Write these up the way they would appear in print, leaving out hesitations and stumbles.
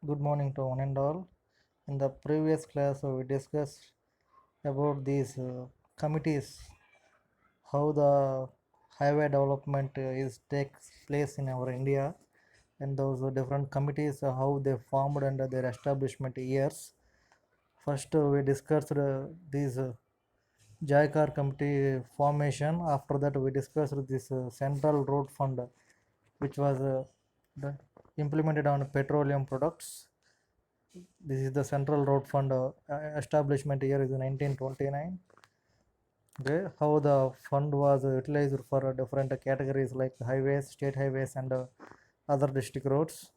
Good morning to one and all. In the previous class, we discussed about these committees, how the highway development is takes place in our India, and those different committees, how they formed under their establishment years. First, we discussed these JICAR committee formation. After that, we discussed this Central Road Fund, which was implemented on petroleum products. This is the Central Road Fund establishment year is 1929. Okay, how the fund was utilized for different categories like highways, state highways, and other district roads.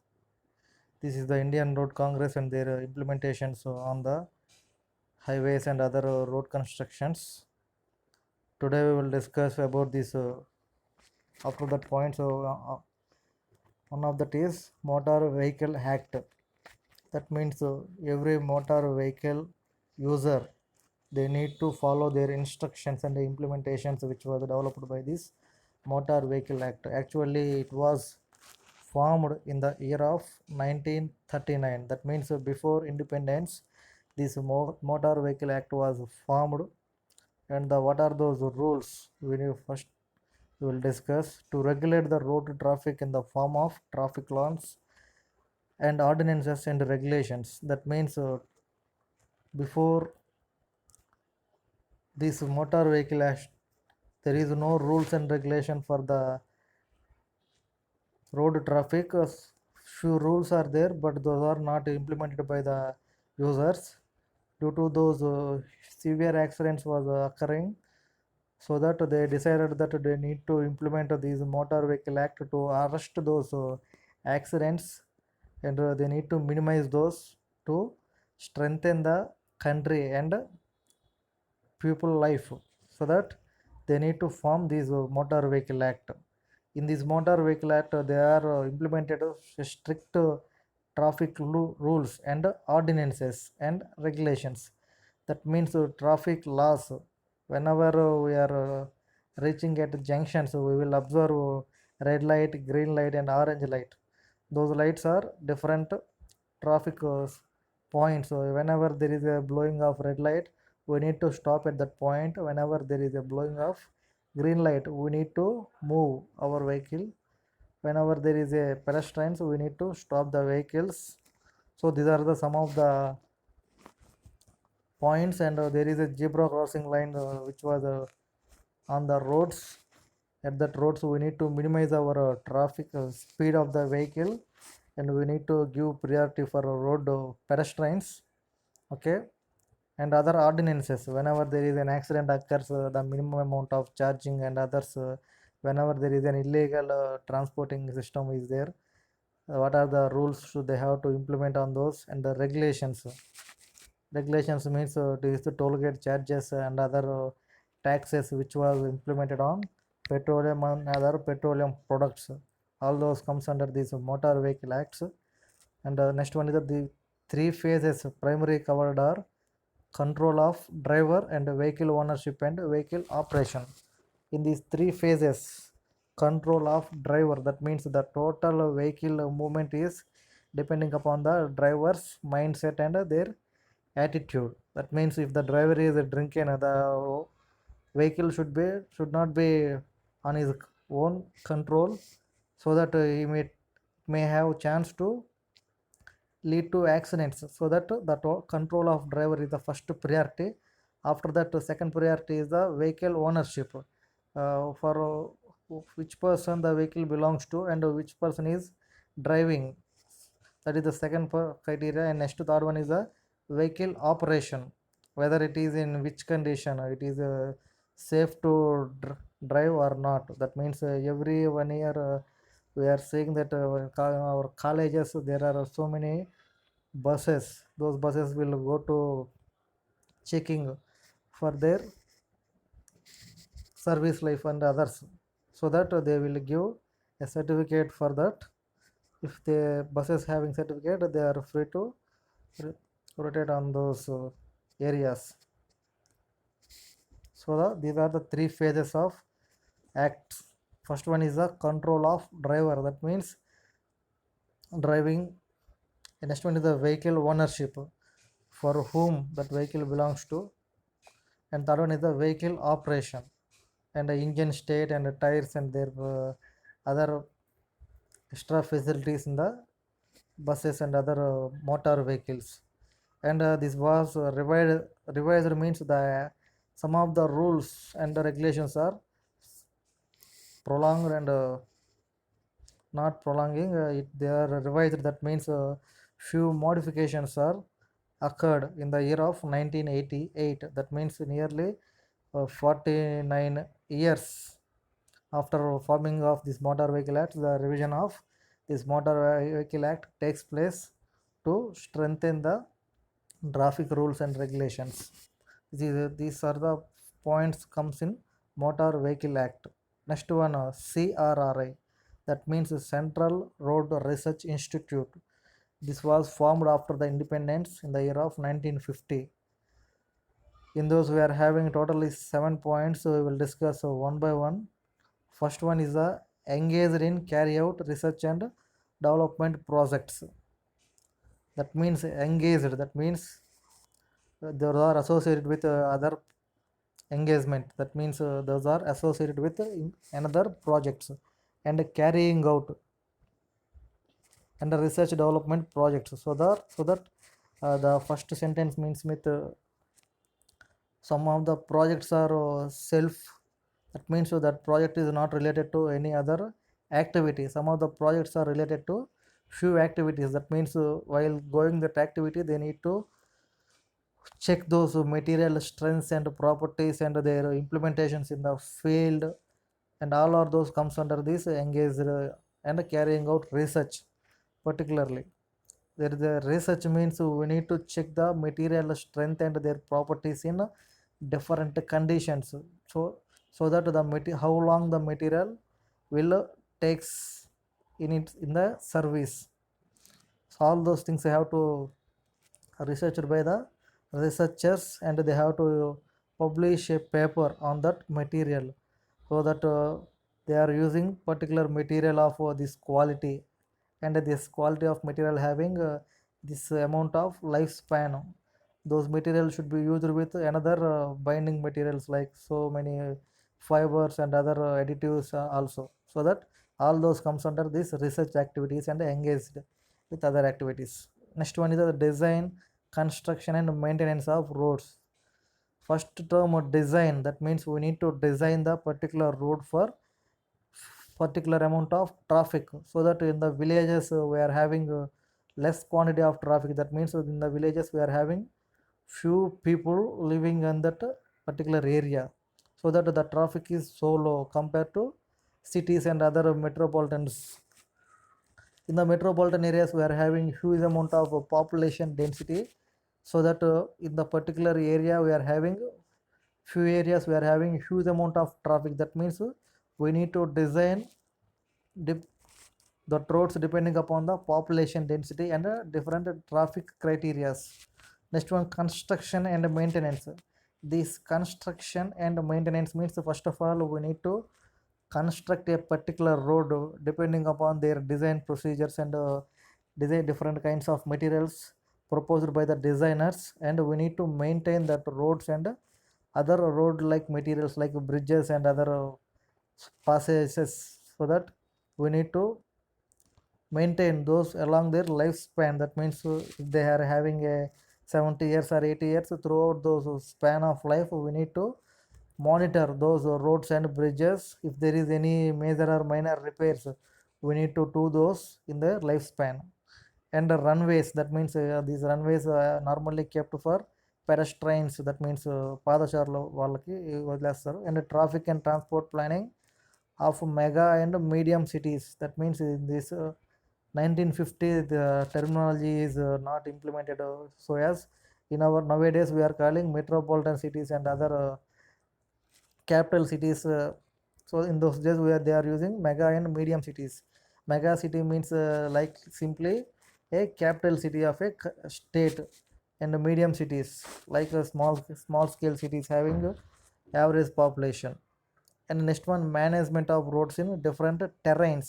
This is the Indian Road Congress and their implementations on the highways and other road constructions. Today we will discuss about this. After that point, one of that is Motor Vehicle Act. That means every motor vehicle user, they need to follow their instructions and the implementations which was developed by this Motor Vehicle Act. Actually, it was formed in the year of 1939. That means before independence, this Motor Vehicle Act was formed. And what are those rules? We will discuss to regulate the road traffic in the form of traffic laws and ordinances and regulations. That means before this motor vehicle act, there is no rules and regulation for the road traffic. Few rules are there, but those are not implemented by the users. Due to those severe accidents was occurring, so that they decided that they need to implement these motor vehicle act to arrest those accidents, and they need to minimize those to strengthen the country and people life, so that they need to form this motor vehicle act. In this motor vehicle act, they are implemented strict traffic rules and ordinances and regulations. That means traffic laws. Whenever we are reaching at junctions, we will observe red light, green light, and orange light. Those lights are different traffic points. So whenever there is a blowing of red light, we need to stop at that point. Whenever there is a blowing of green light, we need to move our vehicle. Whenever there is a pedestrians, we need to stop the vehicles. So these are the some of the points. And there is a zebra crossing line which was on the roads. At that roads, we need to minimize our traffic speed of the vehicle, and we need to give priority for road pedestrians. Okay. And other ordinances, whenever there is an accident occurs, the minimum amount of charging and others, whenever there is an illegal transporting system is there, what are the rules should they have to implement on those, and the regulations. Regulations means it is the toll gate charges and other taxes which was implemented on petroleum and other petroleum products. All those comes under these motor vehicle acts. And next one is the three phases primary covered are control of driver and vehicle ownership and vehicle operation. In these three phases, control of driver, that means the total vehicle movement is depending upon the driver's mindset and their attitude. That means if the driver is drinking, the vehicle should not be on his own control, so that he may have chance to lead to accidents. So that the control of driver is the first priority. After that, second priority is the vehicle ownership, for which person the vehicle belongs to and which person is driving. That is the second criteria. And next, third one is the vehicle operation, whether it is in which condition it is safe to drive or not. That means every 1 year we are saying that our colleges there are so many buses. Those buses will go to checking for their service life and others, so that they will give a certificate for that. If the buses having certificate, they are free to rotate on those areas. So these are the three phases of acts. First one is the control of driver. That means driving The next one is the vehicle ownership, for whom that vehicle belongs to. And third one is the vehicle operation, and the engine state and the tires and their other extra facilities in the buses and other motor vehicles. And this was revised means the some of the rules and the regulations are prolonged and not prolonging they are revised. That means few modifications are occurred in the year of 1988. That means nearly 49 years after forming of this motor vehicle act, the revision of this motor vehicle act takes place to strengthen the traffic rules and regulations. These are the points comes in motor vehicle act. Next one, CRRI, that means Central Road Research Institute. This was formed after the independence in the year of 1950. In those we are having totally 7 points, so we will discuss one by one. First one is engaged in carry out research and development projects. That means engaged, that means they are associated with other engagement. That means those are associated with another projects and carrying out and the research development projects. So that the first sentence means with some of the projects are self. That means that project is not related to any other activity. Some of the projects are related to few activities. That means while going that activity they need to check those material strengths and properties and their implementations in the field, and all of those comes under this engaged and carrying out research. Particularly there is a research means we need to check the material strength and their properties in different conditions, so that the how long the material will takes in the service. So all those things have to researched by the researchers, and they have to publish a paper on that material, so that they are using particular material of this quality, and this quality of material having this amount of lifespan. Those materials should be used with another binding materials like so many fibers and other additives also, so that all those comes under this research activities and engaged with other activities. Next one is the design, construction and maintenance of roads. First term design, that means we need to design the particular road for particular amount of traffic, so that in the villages we are having less quantity of traffic. That means in the villages we are having few people living in that particular area, so that the traffic is so low compared to cities and other metropolitans. In the metropolitan areas we are having huge amount of population density, so that in the particular area we are having few areas we are having huge amount of traffic. That means we need to design the roads depending upon the population density and different traffic criterias. Next one, construction and maintenance. This construction and maintenance means first of all we need to construct a particular road depending upon their design procedures, and design different kinds of materials proposed by the designers, and we need to maintain that roads and other road like materials like bridges and other passages, so that we need to maintain those along their lifespan. That means if they are having a 70 years or 80 years, throughout those span of life we need to monitor those roads and bridges. If there is any major or minor repairs, we need to do those in their lifespan. And the runways, that means these runways are normally kept for pedestrians. That means పాదచారుల వాళ్ళకి వదిలేస్తారు. And traffic and transport planning of mega and medium cities. That means in this 1950 the terminology is not implemented, so as in our nowadays we are calling metropolitan cities and other capital cities. So in those days they are using mega and medium cities. Mega city means like simply a capital city of a state, and medium cities like a small scale cities having average population. And next one, management of roads in different terrains.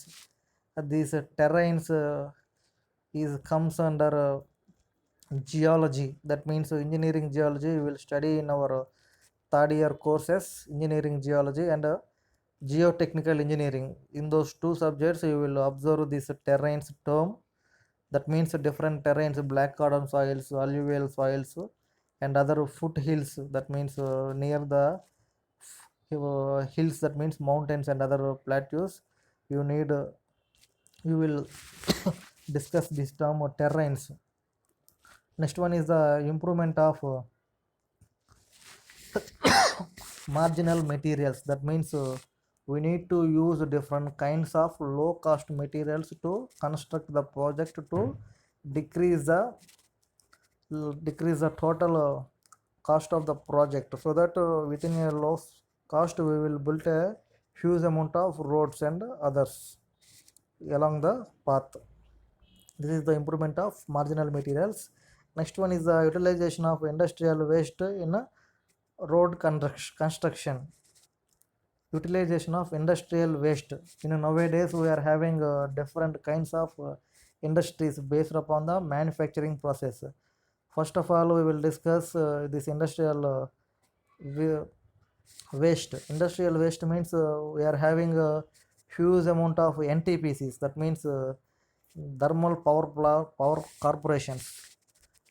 These terrains is comes under geology. That means engineering geology we will study in our third year courses, engineering geology and geotechnical engineering. In those two subjects you will observe this terrains term. That means different terrains, black cardon soils, alluvial soils and other foothills. That means near the hills, that means mountains and other plateaus. You need you will discuss this term terrains. Next one is the improvement of marginal materials. That means we need to use different kinds of low cost materials to construct the project to decrease the total cost of the project, so that within a low cost we will build a huge amount of roads and others along the path. This is the improvement of marginal materials. Next one is the utilization of industrial waste in road construction. Utilization of industrial waste. Nowadays we are having different kinds of industries based upon the manufacturing process. First of all we will discuss this industrial waste. Industrial waste means we are having a huge amount of NTPCs. That means thermal power corporations.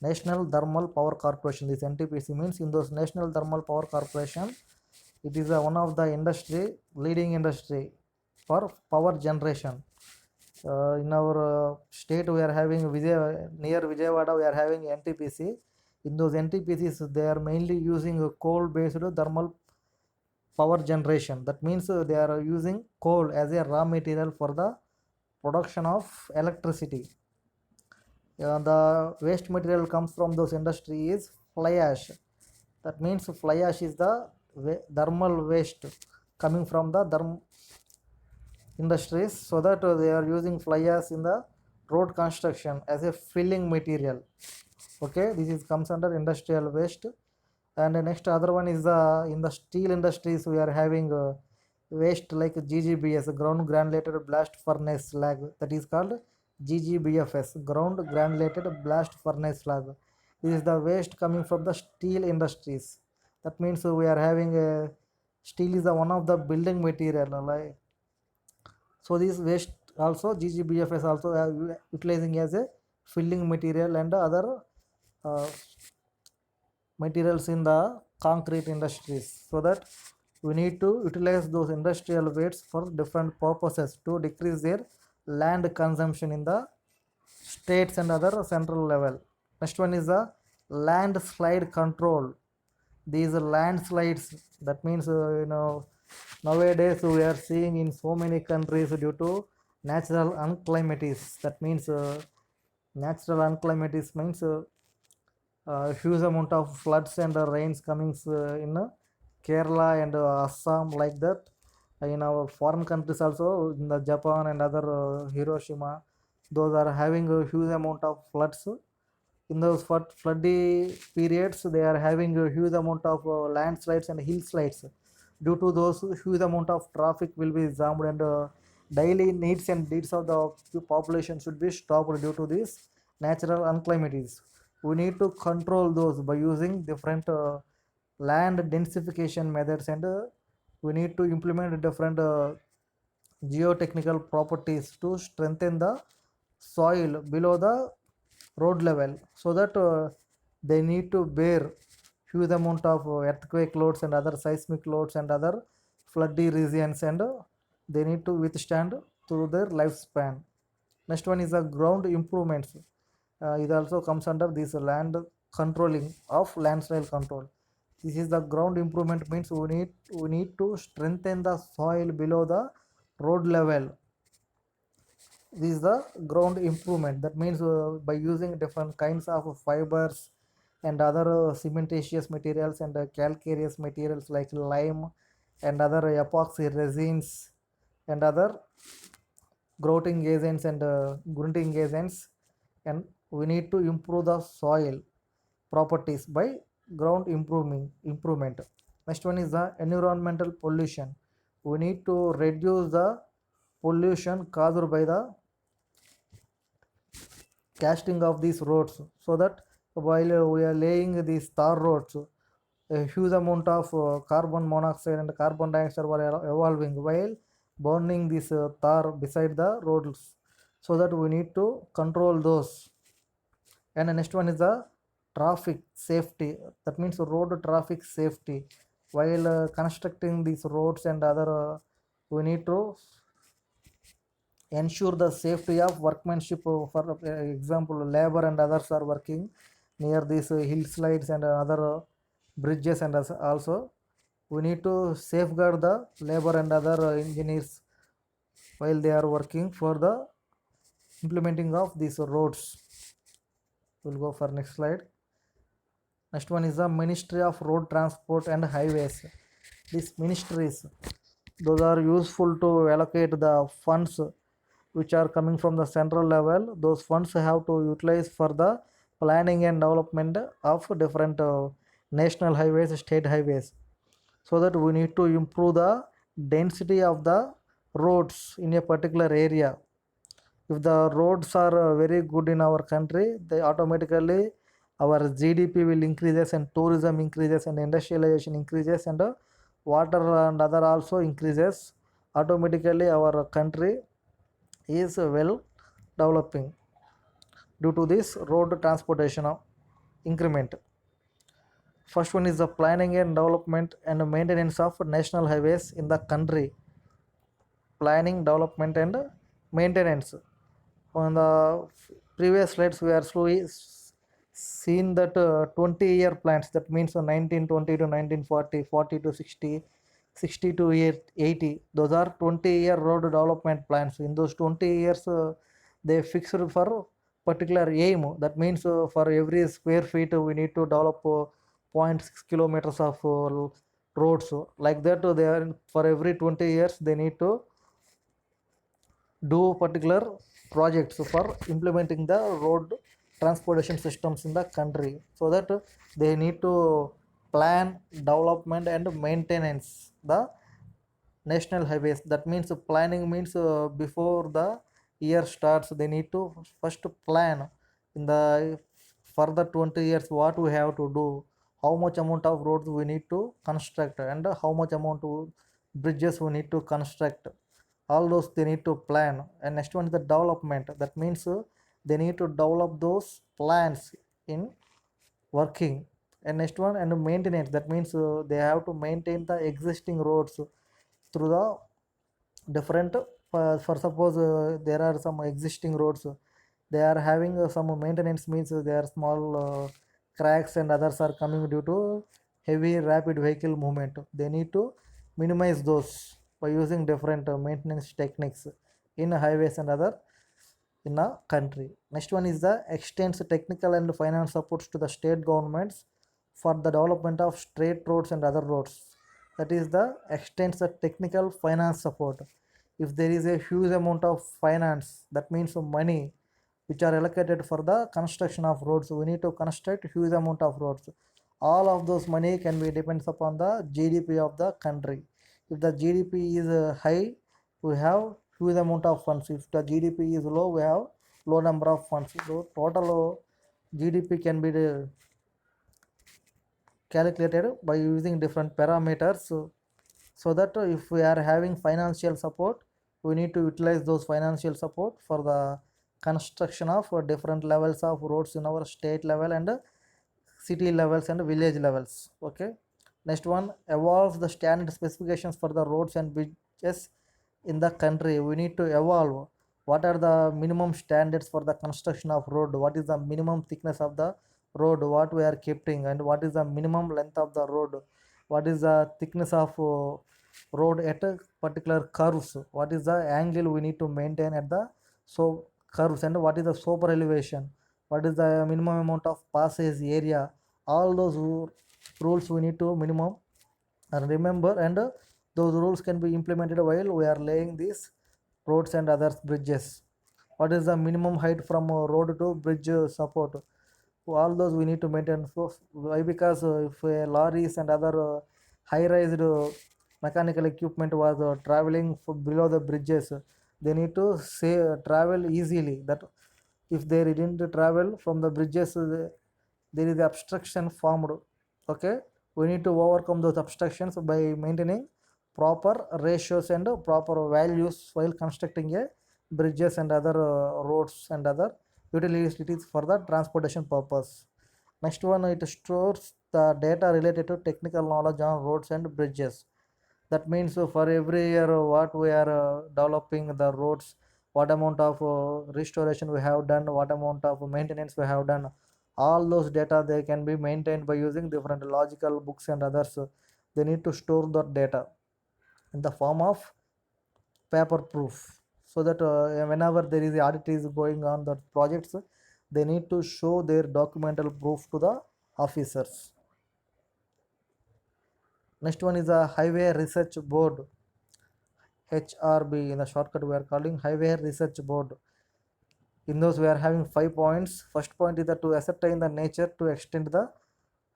National Thermal Power Corporation. This NTPC means in those National Thermal Power Corporation, it is one of the leading industry for power generation. In our state we are having near Vijayawada we are having NTPC. In those NTPCs they are mainly using coal based thermal power generation. That means they are using coal as a raw material for the production of electricity. The waste material comes from those industry is fly ash. That means fly ash is the thermal waste coming from the industries, so that they are using fly ash in the road construction as a filling material. Okay, this is comes under industrial waste. And the next other one is in the steel industries we are having waste like GGBS, ground granulated blast furnace slag. That is called GGBFS, ground granulated blast furnace slag. This is the waste coming from the steel industries. That means we are having steel is one of the building material, like, so this waste also GGBFS also utilizing as a filling material and other uh, materials in the concrete industries, so that we need to utilize those industrial wastes for different purposes to decrease their land consumption in the states and other central level. Next one is the landslide control. These landslides, that means nowadays we are seeing in so many countries due to natural unclimatics. That means natural unclimatics means huge amount of floods and rains coming in Kerala and Assam, like that. In our foreign countries also, in the Japan and other Hiroshima, those are having a huge amount of floods. In those floody periods they are having a huge amount of landslides and hill slides. Due to those, huge amount of traffic will be jammed and daily needs and needs of the population should be stopped due to these natural unclimatics. We need to control those by using different land densification methods, and we need to implement different geotechnical properties to strengthen the soil below the road level, so that they need to bear huge amount of earthquake loads and other seismic loads and other floody regions, and they need to withstand through their lifespan. Next one is the ground improvements. It also comes under this land controlling of landslide control. This is the ground improvement means we need to strengthen the soil below the road level. This is the ground improvement. That means by using different kinds of fibers and other cementitious materials and calcareous materials like lime and other epoxy resins and other growing agents and grunting agents, and we need to improve the soil properties by ground improvement. Next one is the environmental pollution. We need to reduce the pollution caused by the casting of these roads, so that while we are laying these tar roads, a huge amount of carbon monoxide and carbon dioxide were evolving while burning this tar beside the roads, so that we need to control those. And the next one is the traffic safety, that means road traffic safety. While constructing these roads and other, we need to ensure the safety of workmanship. For example, labor and others are working near these hill slides and other bridges, and also we need to safeguard the labor and other engineers while they are working for the implementing of these roads. We'll go for next slide. Next one is the Ministry of Road Transport and Highways. These ministries, those are useful to allocate the funds which are coming from the central level. Those funds have to utilize for the planning and development of different national highways, state highways, so that we need to improve the density of the roads in a particular area. If the roads are very good in our country, they automatically our GDP will increases and tourism increases and industrialization increases and water and other also increases. Automatically our country is well developing due to this road transportation increment. First one is the planning and development and maintenance of national highways in the country. Planning, development and maintenance. On the previous slides we are slowly seen that 20-year plans, that means 1920 to 1940, 40 to 60, 60 to 80, those are 20-year road development plans. In those 20 years they fixed for particular aim, that means for every square feet we need to develop zero point 0.6 kilometers of roads. Like that they are for every 20 years they need to do particular projects for implementing the road transportation systems in the country, so that they need to plan development and maintenance the national highways. That means planning means before the year starts they need to first plan in the further 20 years what we have to do, how much amount of roads we need to construct and how much amount of bridges we need to construct. All those they need to plan. And next one is the development, that means they need to develop those plans in working. And next one and maintenance, that means they have to maintain the existing roads through the different for suppose there are some existing roads, they are having some maintenance, means there are small cracks and others are coming due to heavy rapid vehicle movement. They need to minimize those by using different maintenance techniques in highways and other in a country. Next one is the extends technical and finance supports to the state governments for the development of straight roads and other roads. That is the extends the technical finance support. If there is a huge amount of finance, that means money which are allocated for the construction of roads, we need to construct huge amount of roads. All of those money can be depends upon the GDP of the country. If the GDP is high, we have huge amount of funds. If the GDP is low, we have low number of funds. So total GDP can be calculated by using different parameters. So that if we are having financial support, we need to utilize those financial support for the construction of different levels of roads in our state level and city levels and village levels. Okay. Next one, evolve the standard specifications for the roads and bridges in the country. We need to evolve what are the minimum standards for the construction of road, what is the minimum thickness of the road what we are keeping, and what is the minimum length of the road, what is the thickness of road at a particular curves, what is the angle we need to maintain at the so curves, and what is the super elevation, what is the minimum amount of passage area. All those rules we need to minimum and remember, and those rules can be implemented while we are laying these roads and other bridges. What is the minimum height from road to bridge support, all those we need to maintain. So why? Because if lorries and other high rise mechanical equipment was traveling below the bridges, they need to say travel easily. That if they didn't travel from the bridges, there is obstruction formed. Okay, we need to overcome those obstructions by maintaining proper ratios and proper values while constructing a bridges and other roads and other utilities for the transportation purpose. Next one, it stores the data related to technical knowledge on roads and bridges. That means for every year what we are developing the roads, what amount of restoration we have done, what amount of maintenance we have done, all those data they can be maintained by using different logical books and others. They need to store that data in the form of paper proof, so that whenever there is audit is going on the projects, they need to show their documental proof to the officers. Next one is a highway research board, HRB in the shortcut we are calling highway research board. In those we are having 5 points. First point is that to ascertain the nature, to extend the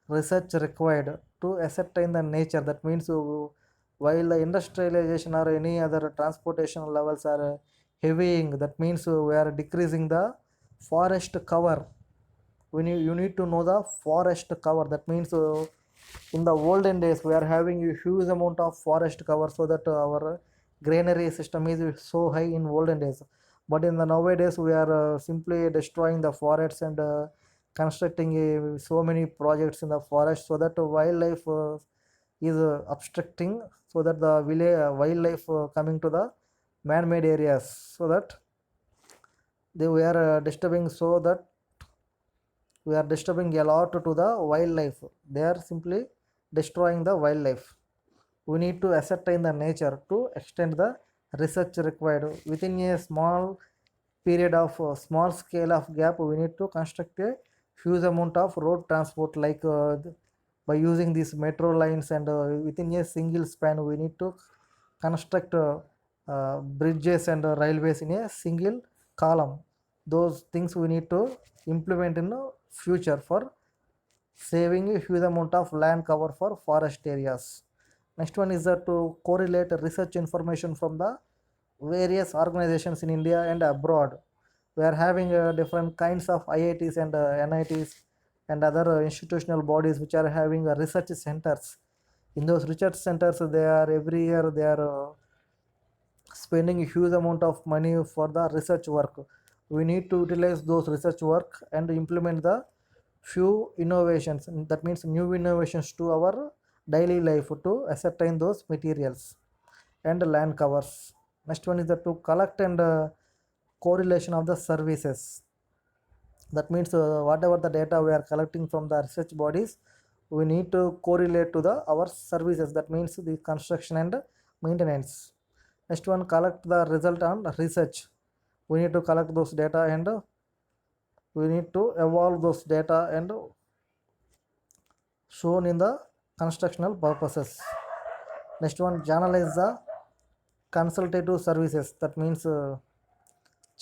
research required to ascertain the nature. That means while the industrialization or any other transportation levels are heavying, that means we are decreasing the forest cover. You need to know the forest cover. That means in the olden days we are having a huge amount of forest cover, so that our granary system is so high in olden days. But in the nowadays we are simply destroying the forests and constructing so many projects in the forest, so that wildlife is obstructing, so that the wildlife coming to the man-made areas, so that we are disturbing, so that we are disturbing a lot to the wildlife. They are simply destroying the wildlife. We need to ascertain the nature to extend the research required within a small period of small scale of gap. We need to construct a huge amount of road transport, like by using these metro lines, and within a single span we need to construct bridges and railways in a single column. Those things we need to implement in the future for saving a huge amount of land cover for forest areas. Next one is that to correlate research information from the various organizations in India and abroad. We are having different kinds of IITs and NITs and other institutional bodies which are having research centers. In those research centers, they are every year they are spending a huge amount of money for the research work. We need to utilize those research work and implement the few innovations. That means new innovations to our daily life to ascertain those materials and land covers. Next one is the to collect and correlation of the services. That means whatever the data we are collecting from the research bodies, we need to correlate to the our services. That means the construction and maintenance. Next one, collect the result on research. We need to collect those data and we need to evolve those data and shown in the constructional purposes. Next one, channelize the consultative services. That means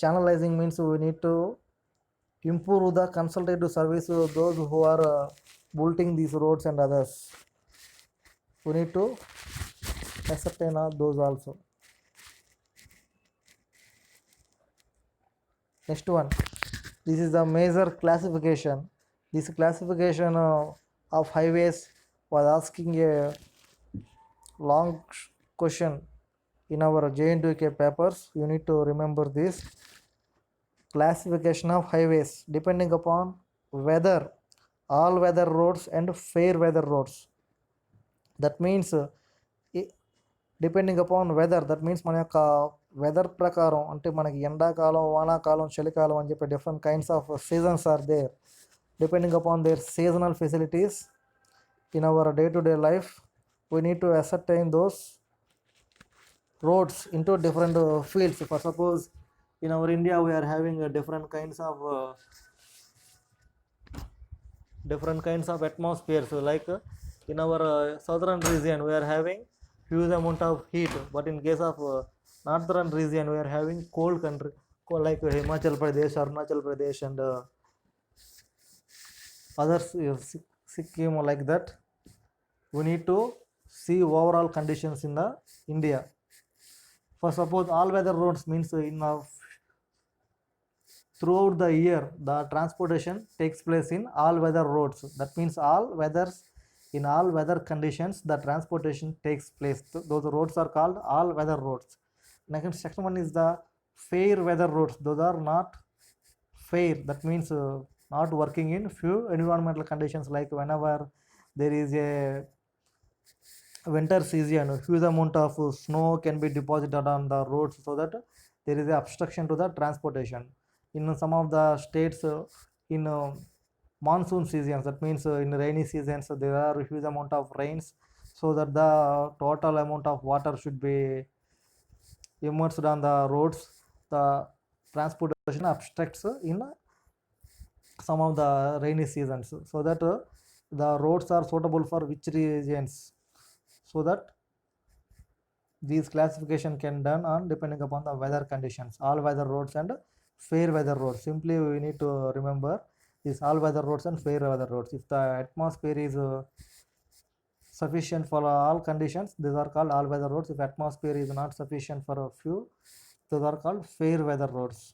channelizing means we need to improve the consultative service of those who are building these roads and others. We need to ascertain those also. Next one, this is the major classification. This classification of highways was asking a long question in our J&K papers. You need to remember this classification of highways depending upon weather, all weather roads and fair weather roads. That means depending upon weather. That means మన యొక్క weather ప్రకారం, అంటే మనకి ఎండాకాలం, వానాకాలం, చలికాలం అని చెప్పి different kinds of seasons are there. Depending upon their seasonal facilities in our day-to-day life, we need to ascertain those roads into different fields. For suppose in our India we are having different kinds of atmospheres, like in our southern region we are having huge amount of heat, but in case of northern region we are having cold country, like Himachal Pradesh, Arunachal Pradesh and others, Sikkim, like that. We need to see overall conditions in the India. For suppose all weather roads means in throughout the year the transportation takes place in all weather roads. That means all weathers, in all weather conditions the transportation takes place. Those roads are called all weather roads. Next second one is the fair weather roads. Those are not fair, that means not working in few environmental conditions, like whenever there is a winter season, a huge amount of snow can be deposited on the roads, so that there is a obstruction to the transportation. In some of the states, in monsoon seasons, that means in rainy seasons there are huge amount of rains, so that the total amount of water should be immersed on the roads. The transportation obstructs in some of the rainy seasons, so that the roads are suitable for which regions, so that these classification can done on depending upon the weather conditions. All weather roads and fair weather roads, simply we need to remember these all weather roads and fair weather roads. If the atmosphere is sufficient for all conditions, these are called all weather roads. If atmosphere is not sufficient for a few, those are called fair weather roads.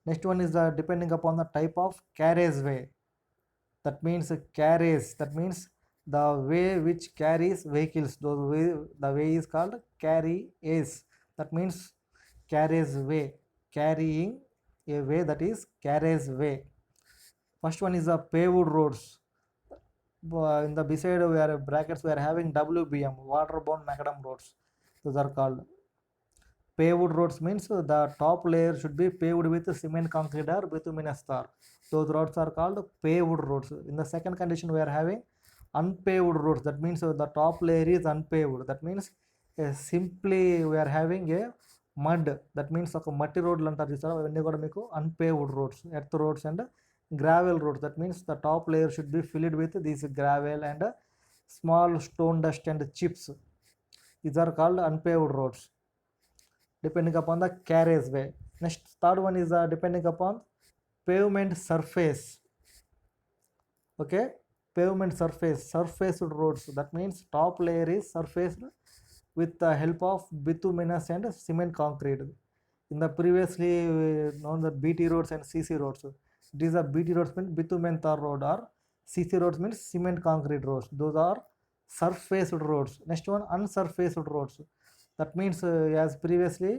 Next one is the depending upon the type of carriageway. That means carriage, that means the way which carries vehicles. Those way, the way is called carriage. That means carriageway, carrying a way, that is carriageway. First one is the paved roads. In the beside we are brackets, we are having WBM, waterborne macadam roads. Those are called paved roads. Means the top layer should be paved with cement, concrete or bituminous tar. Those roads are called paved roads. In the second condition we are having unpaved roads. That means the top layer is unpaved. That means simply we are having a mud. That means ఒక మట్టి రోడ్లు అంటారు చూసారా, అవన్నీ కూడా మీకు unpaved roads, earth roads and gravel roads. That means the top layer should be filled with this gravel and small stone dust and chips. These are called unpaved roads depending upon the carriageway. Next, third one is depending upon pavement surface. Okay, pavement surface, surfaced roads. That means top layer is surfaced with the help of bituminous and cement concrete. In the previously known the BT roads and CC roads. These are BT roads means bitumen tar road, or CC roads means cement concrete roads. Those are surfaced roads. Next one, unsurfaced roads. That means as previously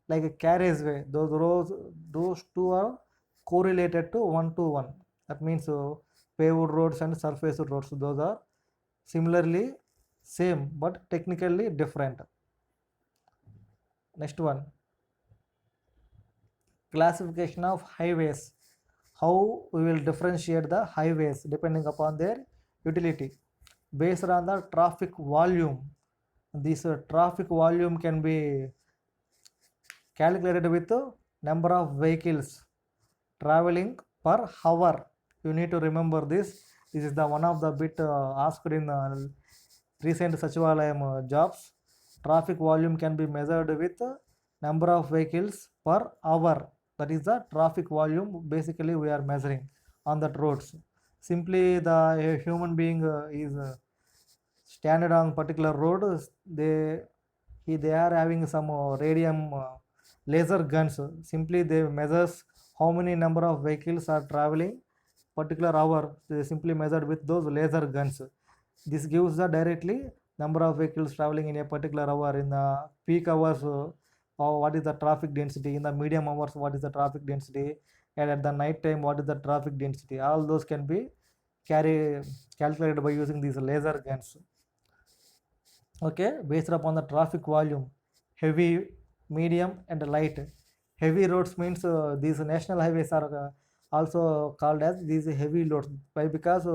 like a carriageway, those roads, those two are correlated to one to one. That means paved roads and surfaced roads, those are similarly same but technically different. Next one, classification of highways. How we will differentiate the highways depending upon their utility based on the traffic volume. This traffic volume can be calculated with the number of vehicles traveling per hour. You need to remember this. This is the one of the bit asked in recent Sachivalayam jobs. Traffic volume can be measured with number of vehicles per hour. That is the traffic volume basically we are measuring on the roads. Simply the human being is standard on particular road, they are having some radium laser guns. Simply they measures how many number of vehicles are traveling particular hour. They simply measured with those laser guns. This gives the directly number of vehicles traveling in a particular hour. In the peak hours, what is the traffic density? In the medium hours, what is the traffic density? And at the night time, what is the traffic density? All those can be calculated by using these laser guns. Okay, based upon the traffic volume, heavy, medium and light. Heavy roads means these national highways are also called as these heavy loads. Why? Because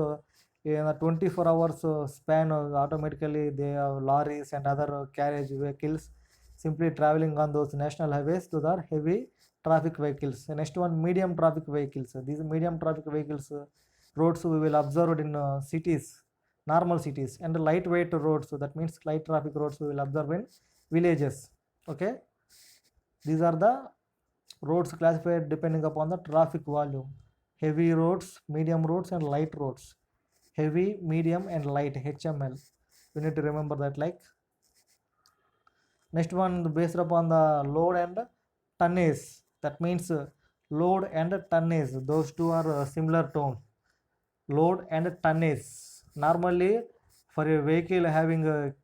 in a 24 hours span, automatically they have lorries and other carriage vehicles simply traveling on those national highways. Those are heavy traffic vehicles. The next one, medium traffic vehicles. These medium traffic vehicles roads we will observe in cities, normal cities, and lightweight roads. So that means light traffic roads we will observe in villages. Okay, these are the roads classified depending upon the traffic volume. Heavy roads, medium roads and light roads. Heavy, medium and light, HML. We need to remember that. Like, next one, based upon the load and tonnage, that means load and tonnage, those two are similar terms. Load and tonnage, normally for a vehicle having a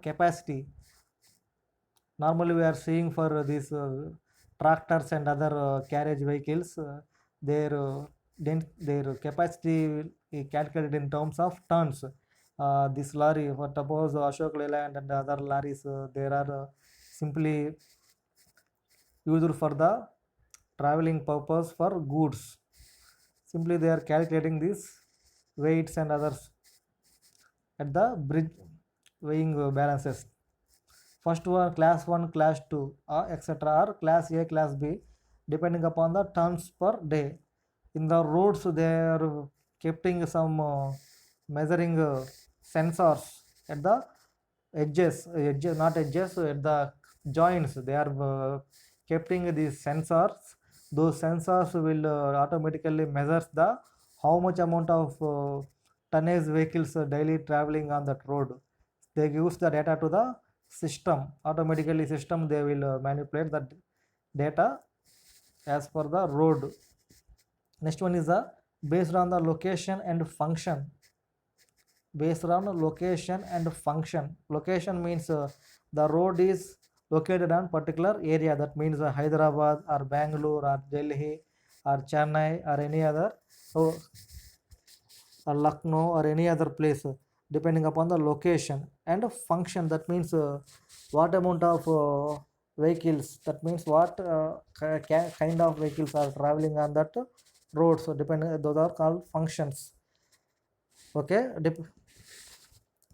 capacity, normally we are seeing for these tractors and other carriage vehicles, their their capacity will be calculated in terms of tons. This lorry, for suppose Ashok Leyland and other lorries, there are simply used for the traveling purpose for goods. Simply they are calculating these weights and others at the bridge weighing balances. First one, class 1, class 2, etc., or class A, class B, depending upon the tons per day. In the roads, they are keeping some measuring sensors at the edges, not edges, at the joints. They are keeping these sensors. Those sensors will automatically measure the how much amount of tonnage vehicles daily traveling on that road. They use the data to the system. Automatically system they will manipulate the data as per the road. Next one is the based on the location and function. Based on location and function. Location means the road is located on particular area, that means Hyderabad or Bangalore or Delhi or Chennai or any other, so or Lucknow or any other place, depending upon the location. And function, that means what amount of vehicles, that means what kind of vehicles are traveling on that road. So depending, those are called functions. Okay,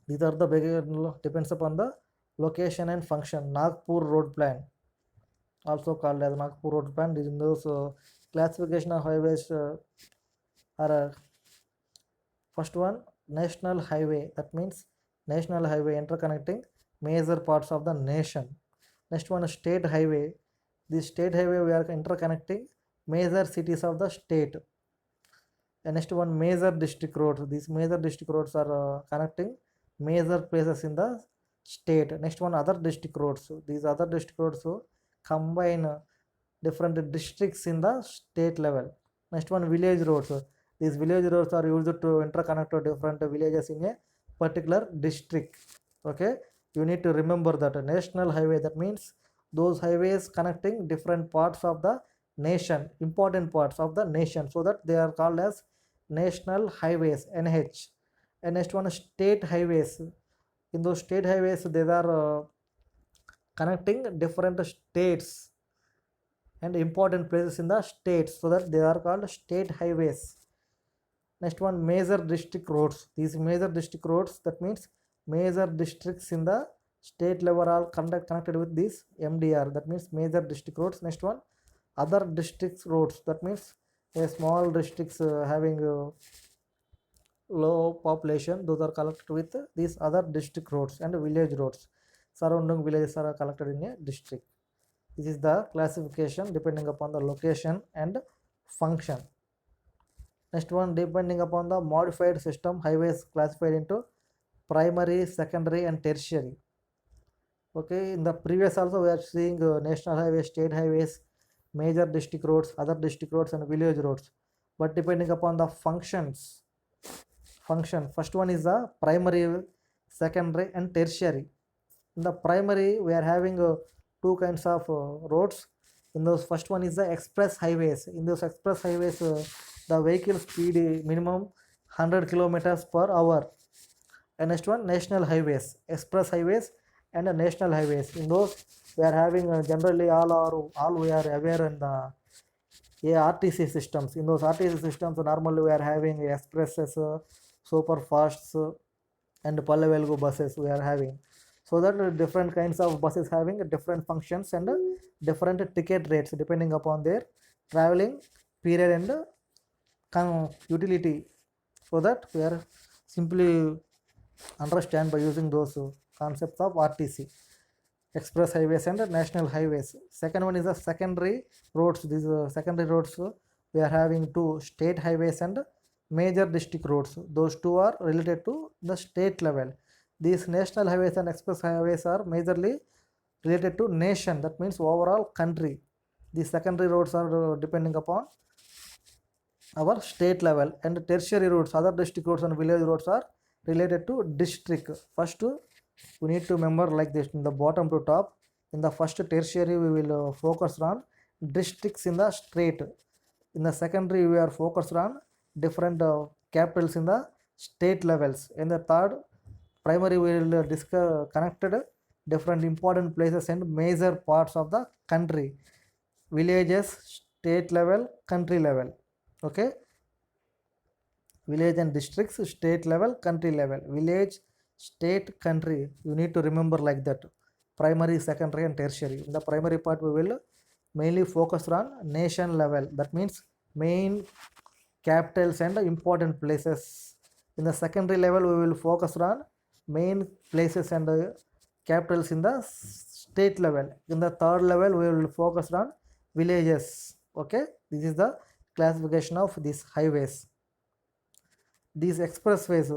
these are the depends upon the location and function. Nagpur road plan, also called as Nagpur road plan. In those classification of highways are first one, national highway, that means national highway interconnecting major parts of the nation. Next one, state highway. This state highway we are interconnecting major cities of the state. And next one, major district roads. These major district roads are connecting major places in the state. Next one, other district roads. These other district roads combine different districts in the state level. Next one, village roads. These village roads are used to interconnect to different villages in a particular district. Okay, you need to remember that national highway, that means those highways connecting different parts of the nation, important parts of the nation, so that they are called as national highways, NH. And next one, state highways. In those state highways, they are connecting different states and important places in the states, so that they are called state highways. Next one, major district roads. These major district roads, that means major districts in the state level are connected with this MDR, that means major district roads. Next one, other districts roads, that means a small districts having low population, those are connected with these other district roads. And village roads, surrounding villages are collected in a district. This is the classification depending upon the location and function. Next one, depending upon the modified system, highways classified into primary, secondary and tertiary. Okay, in the previous also we are seeing national highways, state highways, major district roads, other district roads and village roads. But depending upon the functions, first one is the primary, secondary and tertiary. In the primary we are having two kinds of roads. In those, first one is the express highways. In those express highways, the vehicle speed minimum 100 kilometers per hour. And next one, national highways, express highways and national highways. In those we are having generally all we are aware in the RTC systems. In those RTC systems, normally we are having expresses, super fasts and Pallavelugu buses we are having. So that different kinds of buses having different functions and different ticket rates depending upon their traveling period and utility, so that we are simply understand by using those concepts of RTC, express highways and national highways. Second one is the secondary roads. These secondary roads we are having two, state highways and major district roads. Those two are related to the state level. These national highways and express highways are majorly related to nation, that means overall country. The secondary roads are depending upon our state level, and tertiary roads, other district roads and village roads are related to district. First we need to remember like this, in the bottom to top. In the first tertiary we will focus on districts in the state. In the secondary we are focused on different capitals in the state levels. In the third primary we will discuss connected different important places and major parts of the country, villages, state level, country level. Okay, village and districts, state level, country level, village, state, country. You need to remember like that. Primary, secondary and tertiary. In the primary part we will mainly focus on nation level, that means main capitals and important places. In the secondary level we will focus on main places and capitals in the state level. In the third level we will focus on villages. Okay, this is the classification of these highways. These expressways,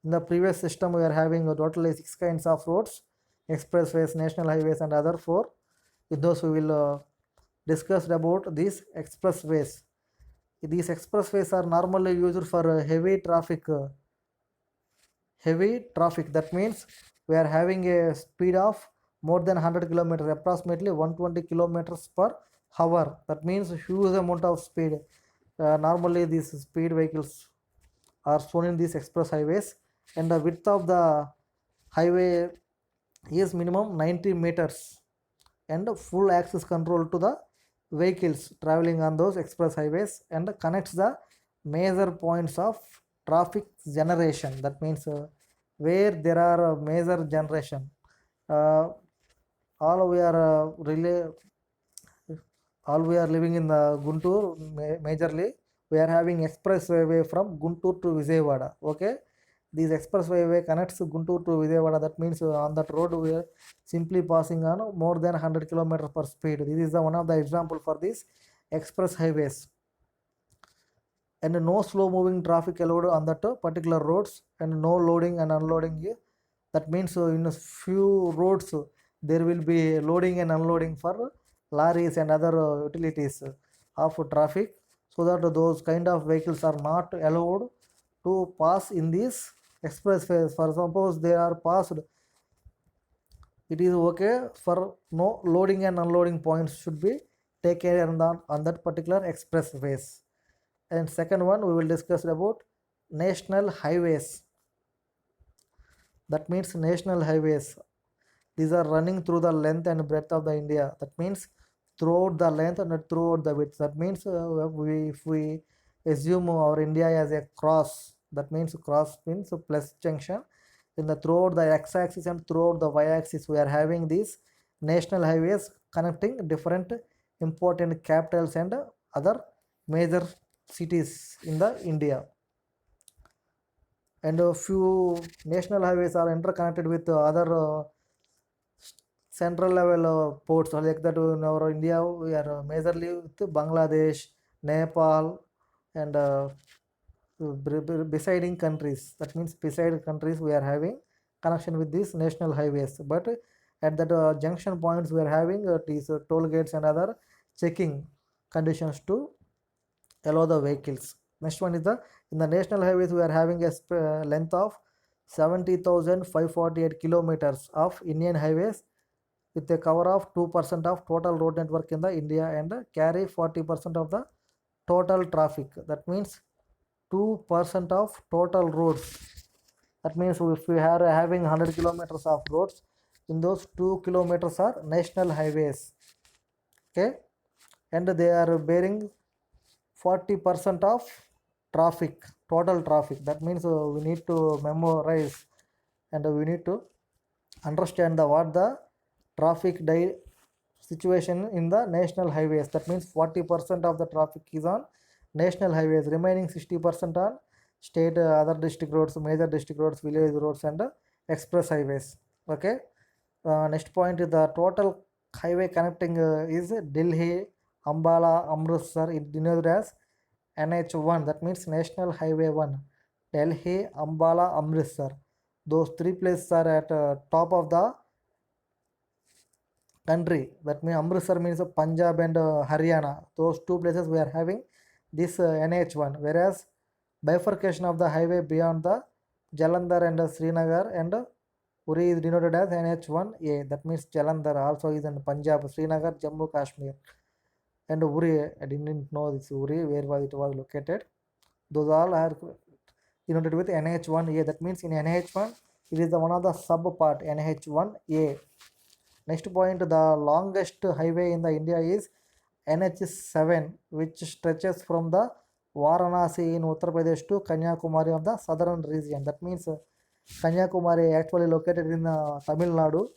in the previous system we are having totally 6 kinds of roads: expressways, national highways and other 4. With those we will discuss about these expressways. These expressways are normally used for heavy traffic. That means we are having a speed of more than 100 kilometers, approximately 120 kilometers per hour. That means huge amount of speed. Normally these speed vehicles are shown in these express highways, and the width of the highway is minimum 90 meters, and full access control to the vehicles traveling on those express highways, and connects the major points of traffic generation. That means where there are major generation, uh, all we are all we are living in the Guntur, majorly we are having expressway from Guntur to Vijayawada. Okay, this expressway connects Guntur to Vijayawada. That means on that road we are simply passing on more than 100 kilometers per speed. This is the one of the example for these express highways. And no slow moving traffic allowed on that particular roads, and no loading and unloading. That means in a few roads there will be loading and unloading for lorries and other utilities of traffic, so that those kind of vehicles are not allowed to pass in these expressways. For suppose they are passed, it is okay for no loading and unloading points should be taken on that particular expressways. And second one we will discuss about national highways. That means national highways, these are running through the length and breadth of the India. That means throughout the length and throughout the width. That means if we assume our India as a cross, that means cross means plus junction. In the throughout the x-axis and throughout the y-axis we are having these national highways connecting different important capitals and other major cities in the India. And a few national highways are interconnected with other central level ports, like that in our India we are majorly with Bangladesh, Nepal and besiding countries. That means beside countries we are having connection with these national highways. But at that junction points we are having these toll gates and other checking conditions to allow the vehicles. Next one is the, in the national highways we are having a length of 70,548 kilometers of Indian highways, with a cover of 2% of total road network in the India, and carry 40% of the total traffic. That means 2% of total roads. That means if we are having 100 kilometers of roads, in those 2 kilometers are national highways. Okay, and they are bearing 40% of traffic, total traffic. That means we need to memorize, and we need to understand the what the traffic situation in the national highways. That means 40% of the traffic is on national highways, remaining 60% on state, other district roads, major district roads, village roads and express highways. Okay, next point is the total highway connecting is Delhi, Ambala, Amritsar, denoted as NH1. That means National Highway 1, Delhi, Ambala, Amritsar. Those 3 places are at top of the country. That means Amritsar means Punjab and Haryana. Those two places we are having this NH1. Whereas bifurcation of the highway beyond the Jalandhar and Srinagar and Uri is denoted as NH1A. That means Jalandhar also is in Punjab, Srinagar, Jammu Kashmir. And Uri, I didn't know this Uri, where was it was located. Those all are denoted with NH1A. That means in NH1, it is the one of the sub part NH1A. Next point, the longest highway in the India is NH7, which stretches from the Varanasi in Uttar Pradesh to Kanyakumari of the southern region. That means Kanyakumari actually located in Tamil Nadu,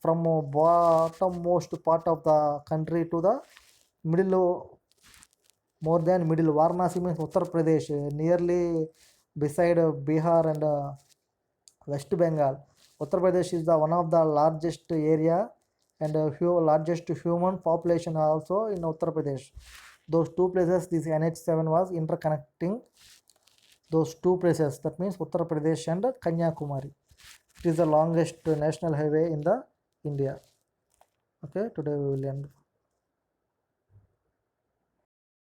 from bottommost part of the country to the middle, more than middle. Varanasi means Uttar Pradesh, nearly beside Bihar and West Bengal. Uttar Pradesh is the one of the largest area and largest human population also in Uttar Pradesh. Those two places, this NH7 was interconnecting those two places. That means Uttar Pradesh and Kanyakumari. It is the longest national highway in the India. Okay, today we will end.